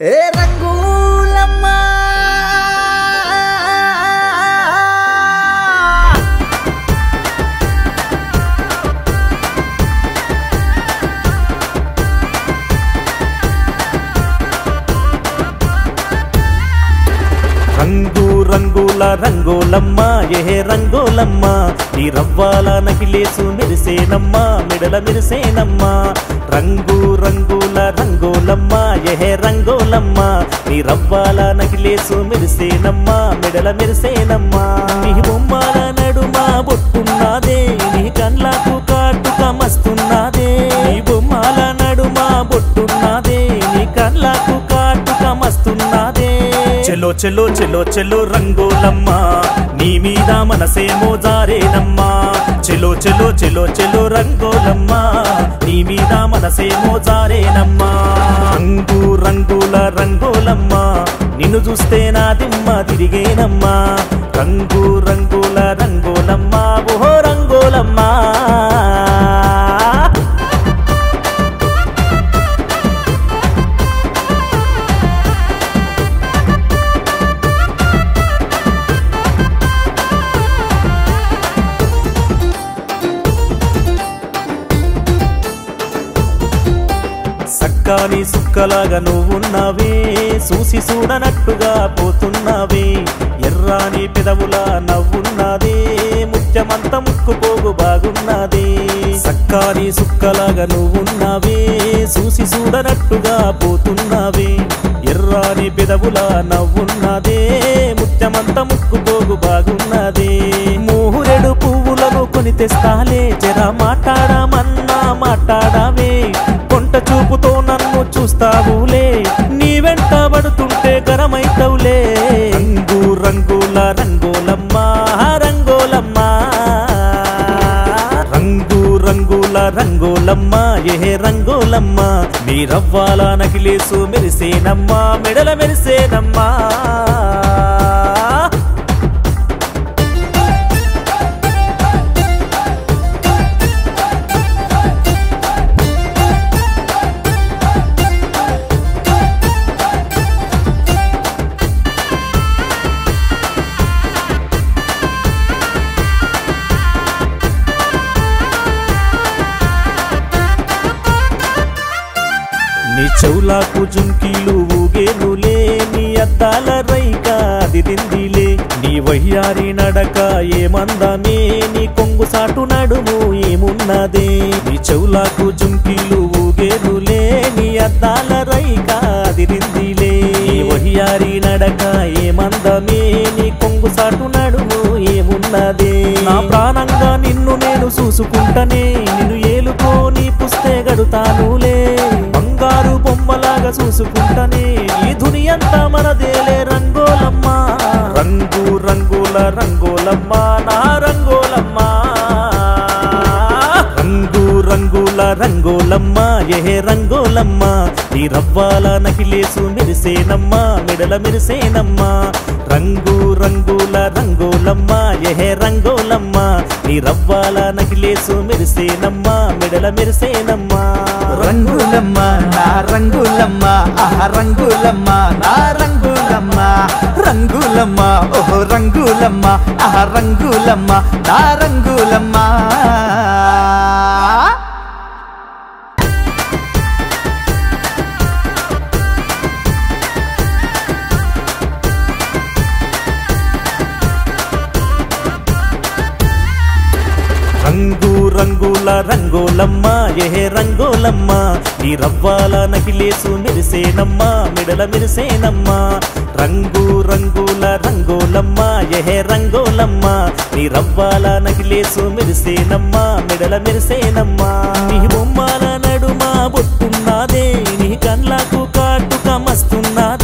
ఏ రంగులమ్మ రంగు రంగుల రంగోలమ్మ ఏ రంగోలమ్మ నీ రవ్వాల నకిలేసు మెరిసేనమ్మ మెడల మెరిసేనమ్మ రంగు రంగుల రంగోలమ్మ ఏ రంగోలమ్మ నీ రవ్వాల నకిలేసు మెరిసేనమ్మ మెడల మెరిసేనమ్మ నీ బొమ్మల నడుమ బొట్టున్నదే నీ కళ్ళకు కాటుక మస్తున్నదే నీ బొమ్మల నడుమ బొట్టున్నదే నీ కళ్ళకు కాటుక మస్తున్నదే చెలో చెలో చెలో చెలో రంగోలమ్మ నీ మీద మనసేమో జారేనమ్మా చెలో చెలో చెలో చెలో రంగోలమ్మ నీ మీద మనసేమో జారేనమ్మా రంగు రంగుల రంగోలమ్మ నిన్ను చూస్తే నా దిమ్మ తిరిగేనమ్మా రంగు రంగుల రంగోలమ్మ ఓహో రంగోలమ్మ సక్కాని సుక్కలాగా నువ్వున్నావే చూసి చూడనట్టుగా పోతున్నావే ఎర్రాని పెదవులా నవ్వున్నదే ముత్యమంత ముక్కుపోగు బాగున్నదే సక్కాని సుక్కలాగా నువ్వున్నావే చూసి చూడనట్టుగా పోతున్నావే ఎర్రాని పెదవులా నవ్వున్నదే ముత్యమంత ముక్కుపోగు బాగున్నదే మూరెడు పువ్వులను కొని తెస్తాలే జరా మాట్లాడమన్నా మాట్లాడవే కొంట చూపుతో నన్ను చూస్తావులే నీ వెంట పడుతుంటే గరమైతవులే రంగు రంగుల రంగోలమ్మ రంగోలమ్మ రంగు రంగుల రంగోలమ్మ ఏ రంగోలమ్మ నీ రవ్వాల నకిలేసు మెరిసేనమ్మా మెడల మెరిసేనమ్మా నీ చెవులకు జుంకీలు ఊగేనులే నీ అద్దాల రైక అదిరిందిలే నీ వయ్యారి నడక ఏమందమే నీ కొంగు సాటు నడుము ఏమున్నదే నీ చెవులకు జుంకీలు ఊగేనులే నీ అద్దాల రైక అదిరిందిలే నీ వయ్యారి నడక ఏమందమే నీ కొంగు సాటు నడుము ఏమున్నదే నా ప్రాణంగా నిన్ను నేను చూసుకుంటనే నిన్ను ఏలుకోని పుస్తే గడుతానులే బంగారు బొమ్మలాగా చూసుకుంటనే ఈ దునియంతా మనదేలే రంగోలమ్మ రంగు రంగుల రంగోలమ్మ నా రంగోలమ్మ రంగు రంగుల రంగోలమ్మ ఏ రంగోలమ్మ నీ రవ్వాల నకిలేసు మెరిసేనమ్మ మెడల మెరిసేనమ్మ రంగు రంగుల రంగోలమ్మ ఏ రంగోలమ్మ నీ రవ్వాల నకిలేసు మెరిసేనమ్మ మెడల మెరిసేనమ్మ రంగులమ్మ నా రంగులమ్మ ఆహా రంగులమ్మ నా రంగులమ్మ రంగులమ్మ ఓహో రంగులమ్మ ఆహా రంగులమ్మ నా రంగులమ్మ రంగు రంగుల రంగోలమ్మ ఏ రంగోలమ్మ నీ రవ్వాల నకిలేసు మెరిసేనమ్మ మెడల మెరిసేనమ్మ రంగు రంగుల రంగోలమ్మ ఏ రంగోలమ్మ నీ రవ్వాల నకిలేసు మెరిసేనమ్మ మెడల మెరిసేనమ్మ నీ బొమ్మల నడుమ బొట్టున్నదే నీ కళ్ళకు కాటుక మస్తున్నదే